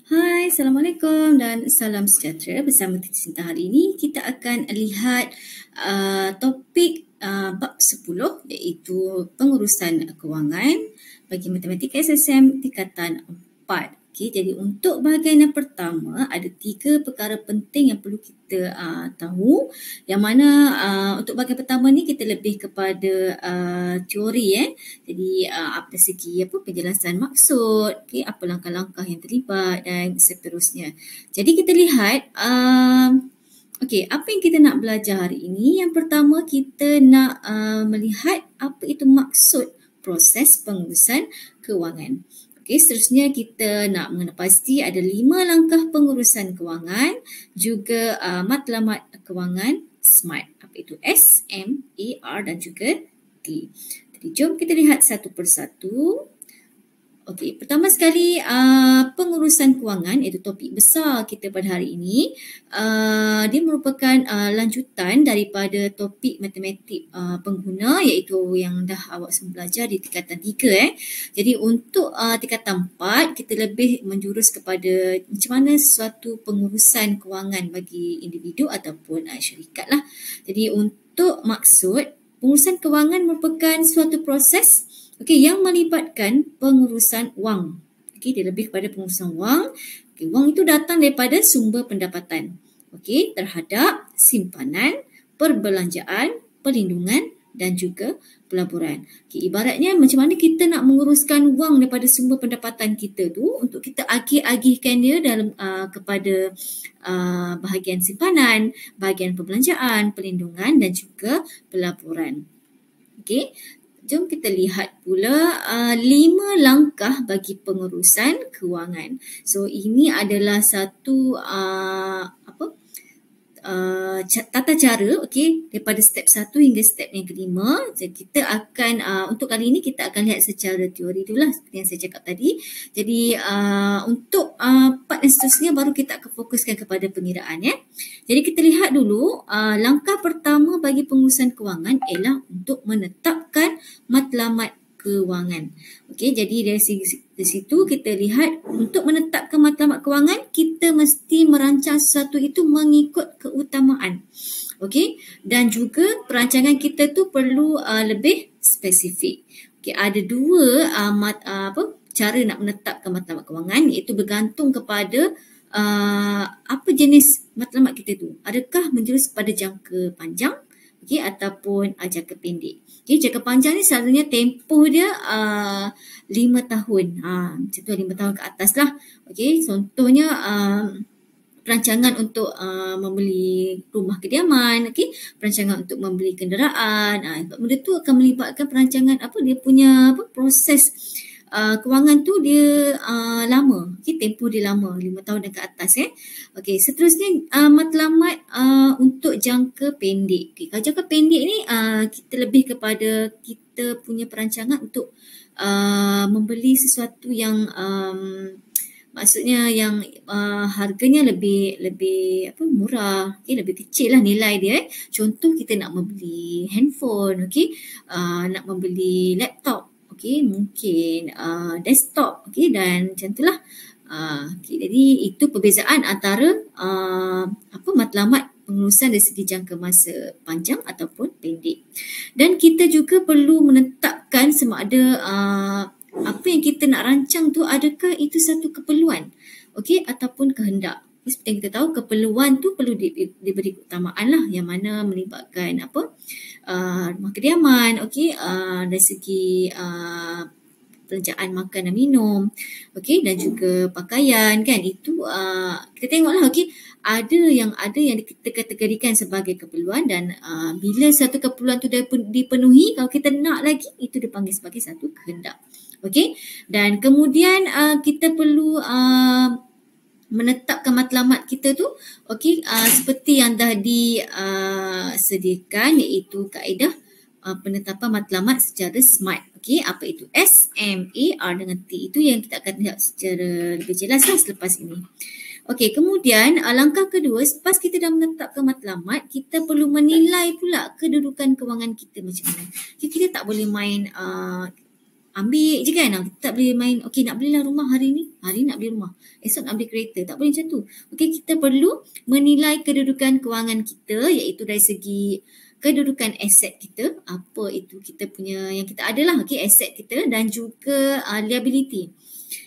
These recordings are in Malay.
Hai, Assalamualaikum dan salam sejahtera. Bersama Titi Sinta hari ini kita akan lihat topik bab 10 iaitu pengurusan kewangan bagi matematik SSM tingkatan 4. Okey, jadi untuk bahagian yang pertama ada 3 perkara penting yang perlu kita tahu. Yang mana untuk bahagian pertama ni kita lebih kepada teori Jadi apa segi penjelasan maksud, apa langkah-langkah yang terlibat dan seterusnya. Jadi kita lihat apa yang kita nak belajar hari ini. Yang pertama kita nak melihat apa itu maksud proses pengurusan kewangan. Seterusnya kita nak mengenal pasti ada 5 langkah pengurusan kewangan, juga matlamat kewangan SMART. Apa itu S, M, A, R dan juga T. Jadi jom kita lihat satu persatu. Okey, pertama sekali pengurusan kewangan iaitu topik besar kita pada hari ini. Dia merupakan lanjutan daripada topik matematik pengguna iaitu yang dah awak semua belajar di tingkatan 3. Jadi untuk tingkatan 4 kita lebih menjurus kepada macam mana suatu pengurusan kewangan bagi individu ataupun syarikat lah. Jadi untuk maksud pengurusan kewangan merupakan suatu proses yang melibatkan pengurusan wang. Dia lebih kepada pengurusan wang. Wang itu datang daripada sumber pendapatan. Terhadap simpanan, perbelanjaan, perlindungan dan juga pelaburan. Ibaratnya macam mana kita nak menguruskan wang daripada sumber pendapatan kita tu untuk kita agih-agihkan dia dalam kepada bahagian simpanan, bahagian perbelanjaan, perlindungan dan juga pelaburan. Jom kita lihat pula 5 langkah bagi pengurusan kewangan. So ini adalah satu tata cara daripada step 1 hingga step yang kelima. Jadi kita akan untuk kali ini kita akan lihat secara teori dulu lah seperti yang saya cakap tadi. Jadi untuk part yang seterusnya baru kita akan fokuskan kepada pengiraan. Jadi kita lihat dulu langkah pertama bagi pengurusan kewangan ialah untuk menetapkan matlamat kewangan. Jadi dari situ kita lihat untuk menetapkan matlamat kewangan kita mesti merancang sesuatu itu mengikut keutamaan. Dan juga perancangan kita tu perlu lebih spesifik. Ada dua cara nak menetapkan matlamat kewangan, iaitu bergantung kepada apa jenis matlamat kita tu. Adakah menjurus pada jangka panjang ataupun jangka pendek. Jangka panjang ni selalunya tempoh dia 5 tahun. Macam tu 5 tahun ke atas lah. Contohnya perancangan untuk membeli rumah kediaman, perancangan untuk membeli kenderaan. Benda tu akan melibatkan perancangan dia punya proses kewangan tu dia lama. Tempoh dia lama, 5 tahun dan ke atas. Seterusnya matlamat untuk jangka pendek. Kalau jangka pendek ni kita lebih kepada kita punya perancangan untuk membeli sesuatu yang maksudnya yang harganya lebih murah, lebih kecil lah nilai dia. Contoh kita nak membeli handphone, nak membeli laptop, mungkin desktop, dan macam itulah. Jadi itu perbezaan antara matlamat pengurusan dari segi jangka masa panjang ataupun pendek. Dan kita juga perlu menetapkan sama ada apa yang kita nak rancang tu adakah itu satu keperluan ataupun kehendak. Seperti yang kita tahu, keperluan tu perlu diberi keutamaan lah, yang mana melibatkan rumah kediaman, dari segi pekerjaan makan dan minum, dan juga pakaian, kan. Itu kita tengoklah, ada yang kita kategorikan sebagai keperluan, dan bila satu keperluan tu dipenuhi, kalau kita nak lagi, itu dipanggil sebagai satu kehendak. Dan kemudian kita perlu menetapkan matlamat kita tu seperti yang dah disediakan, iaitu kaedah penetapan matlamat secara SMART. Apa itu S, M, A, R dengan T? Itu yang kita akan lihat secara lebih jelas lah selepas ini. Kemudian langkah kedua, selepas kita dah menetapkan matlamat, kita perlu menilai pula kedudukan kewangan kita macam mana. Kita tak boleh main ambil je kan. Kita tak boleh main, okey nak belilah rumah hari ni nak beli rumah. Esok nak beli kereta. Tak boleh macam tu. Okey, kita perlu menilai kedudukan kewangan kita, iaitu dari segi kedudukan aset kita, apa itu kita punya yang kita adalah, okey, aset kita, dan juga liability.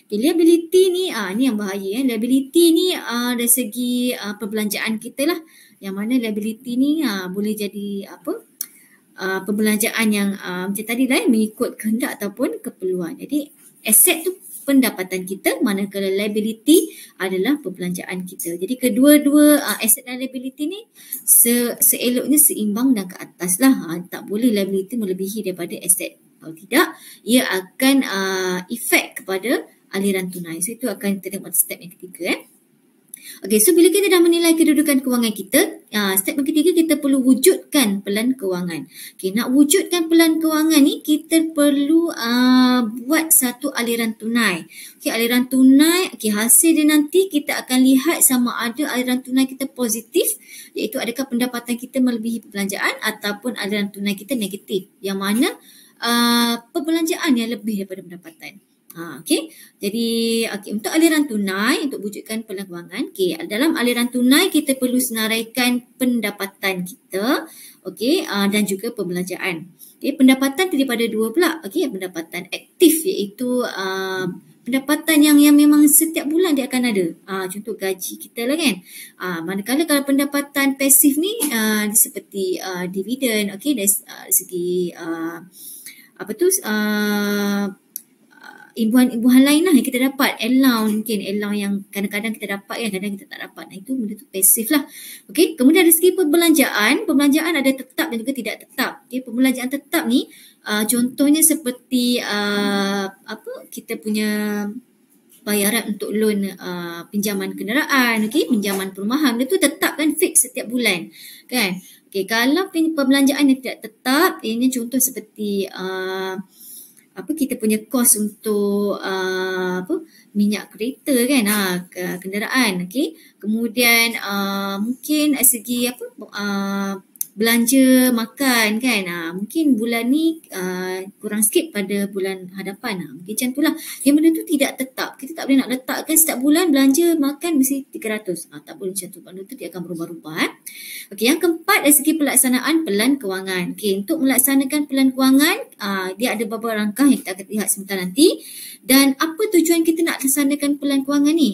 Okay, liability ni ni yang bahaya. Liability ni dari segi perbelanjaan kita lah. Yang mana liability ni boleh jadi apa? Perbelanjaan yang macam tadi lah, mengikut kehendak ataupun keperluan. Jadi aset tu pendapatan kita, manakala liability adalah perbelanjaan kita. Jadi kedua-dua aset dan liability ni seeloknya seimbang dan ke atas lah. Tak boleh liability melebihi daripada aset. Kalau tidak, ia akan efek kepada aliran tunai. So itu akan kita tengok step yang ketiga. Okey, so bila kita dah menilai kedudukan kewangan kita, step yang ketiga kita perlu wujudkan pelan kewangan. Okey, nak wujudkan pelan kewangan ni kita perlu buat satu aliran tunai. Okey, aliran tunai, okey, hasil dia nanti kita akan lihat sama ada aliran tunai kita positif, iaitu adakah pendapatan kita melebihi perbelanjaan, ataupun aliran tunai kita negatif, yang mana perbelanjaan yang lebih daripada pendapatan. Okey. Jadi untuk aliran tunai, untuk wujudkan pelan kewangan, okey, dalam aliran tunai kita perlu senaraikan pendapatan kita, okey, dan juga perbelanjaan. Okey, pendapatan terdiri pada dua pula. Okey, pendapatan aktif, iaitu pendapatan yang memang setiap bulan dia akan ada. Contoh gaji kita lah kan. Manakala kalau pendapatan pasif ni seperti dividen, okey, dari segi imbuhan lain lah yang kita dapat, allowance, mungkin allowance yang kadang-kadang kita dapat kan, kadang kita tak dapat. Itu benda tu pasif lah. Okey, kemudian dari segi perbelanjaan ada tetap dan juga tidak tetap. Okey, perbelanjaan tetap ni contohnya seperti kita punya bayaran untuk loan pinjaman kenderaan, okey, pinjaman perumahan, itu tetap kan, fix setiap bulan kan. Okey, kalau perbelanjaan yang tidak tetap, ini contoh seperti kita punya kos untuk minyak kereta kan, kenderaan, okey. Kemudian mungkin segi belanja makan kan, mungkin bulan ni kurang sikit pada bulan hadapan, mungkin macam itulah. Yang benda tu tidak tetap. Kita tak boleh nak letakkan setiap bulan belanja makan mesti 300. Tak boleh macam tu. Benda tu dia akan berubah-ubah. Okey, yang keempat dari segi pelaksanaan pelan kewangan. Okey, untuk melaksanakan pelan kewangan, dia ada beberapa langkah yang kita akan lihat sebentar nanti. Dan apa tujuan kita nak laksanakan pelan kewangan ni?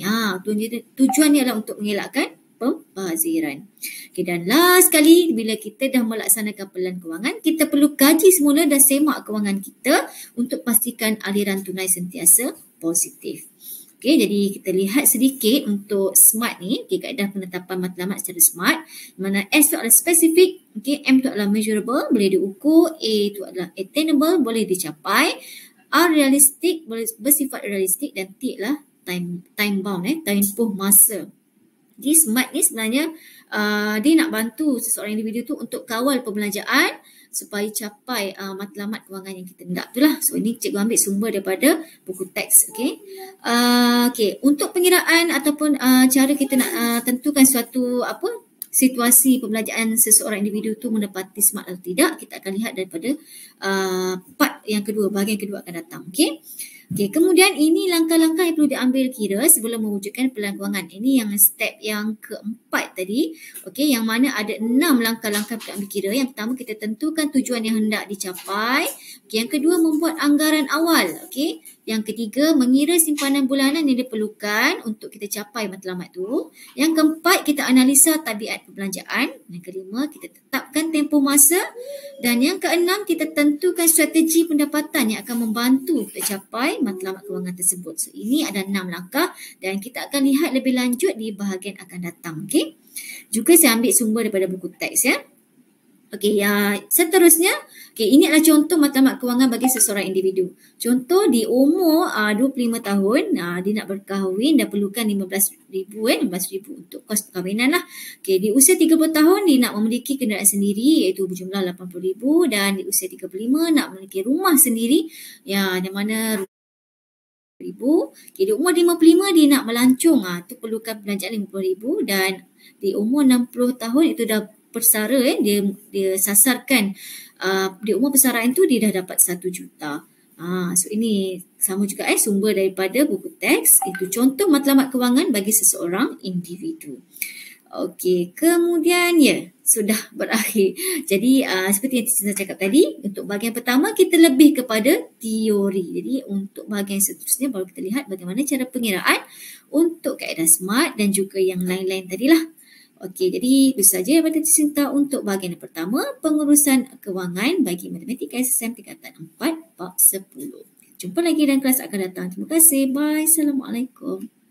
Tujuan ni adalah untuk mengelakkan pembaziran. Okay, dan last sekali, bila kita dah melaksanakan pelan kewangan, kita perlu kaji semula dan semak kewangan kita untuk pastikan aliran tunai sentiasa positif. Okay, jadi kita lihat sedikit untuk SMART ni, kaedah penetapan matlamat secara SMART, mana S tu adalah spesifik, M tu adalah measurable, boleh diukur, A tu adalah attainable, boleh dicapai, R realistik, boleh bersifat realistik, dan T adalah time bound, tempoh masa. Jadi SMART ni sebenarnya dia nak bantu seseorang individu tu untuk kawal perbelanjaan supaya capai matlamat kewangan yang kita hendak tu lah. So ini cikgu ambil sumber daripada buku teks. Okay. Untuk pengiraan ataupun cara kita nak tentukan suatu situasi perbelanjaan seseorang individu tu menepati SMART atau tidak, kita akan lihat daripada part yang kedua, bahagian kedua akan datang. Okey, kemudian ini langkah-langkah yang perlu diambil kira sebelum mewujudkan pelan kewangan. Ini yang step yang keempat tadi. Okey, yang mana ada 6 langkah-langkah yang ambil kira. Yang pertama, kita tentukan tujuan yang hendak dicapai. Okey, yang kedua, membuat anggaran awal. Okey, yang ketiga, mengira simpanan bulanan yang diperlukan untuk kita capai matlamat tu. Yang keempat, kita analisa tabiat perbelanjaan. Yang kelima, kita tetapkan tempoh masa. Dan yang keenam, kita tentukan strategi pendapatan yang akan membantu kita capai matlamat kewangan tersebut. So, ini ada 6 langkah dan kita akan lihat lebih lanjut di bahagian akan datang. Okey. Juga saya ambil sumber daripada buku teks ya. Okey, seterusnya, ini adalah contoh matlamat kewangan bagi seseorang individu. Contoh di umur 25 tahun, dia nak berkahwin dan perlukan RM15,000 untuk kos perkahwinan lah. Okey, di usia 30 tahun dia nak memiliki kenderaan sendiri iaitu berjumlah RM80,000, dan di usia 35 nak memiliki rumah sendiri yang mana RM50,000. Okay, di umur 55 dia nak melancong, tu perlukan belanjaan RM50,000, dan di umur 60 tahun itu dah persara, dia sasarkan di umur persaraan tu dia dah dapat 1 juta. So ini sama juga sumber daripada buku teks. Itu contoh matlamat kewangan bagi seseorang individu. Okey, kemudian sudah berakhir. Jadi seperti yang saya cakap tadi, untuk bahagian pertama kita lebih kepada teori. Jadi untuk bahagian seterusnya baru kita lihat bagaimana cara pengiraan untuk kaedah SMART dan juga yang lain-lain tadilah. Okey, jadi itu saja yang patut dicinta untuk bahagian yang pertama, pengurusan kewangan bagi Matematika SSM tingkatan 4 bab 10. Jumpa lagi dalam kelas akan datang. Terima kasih. Bye. Assalamualaikum.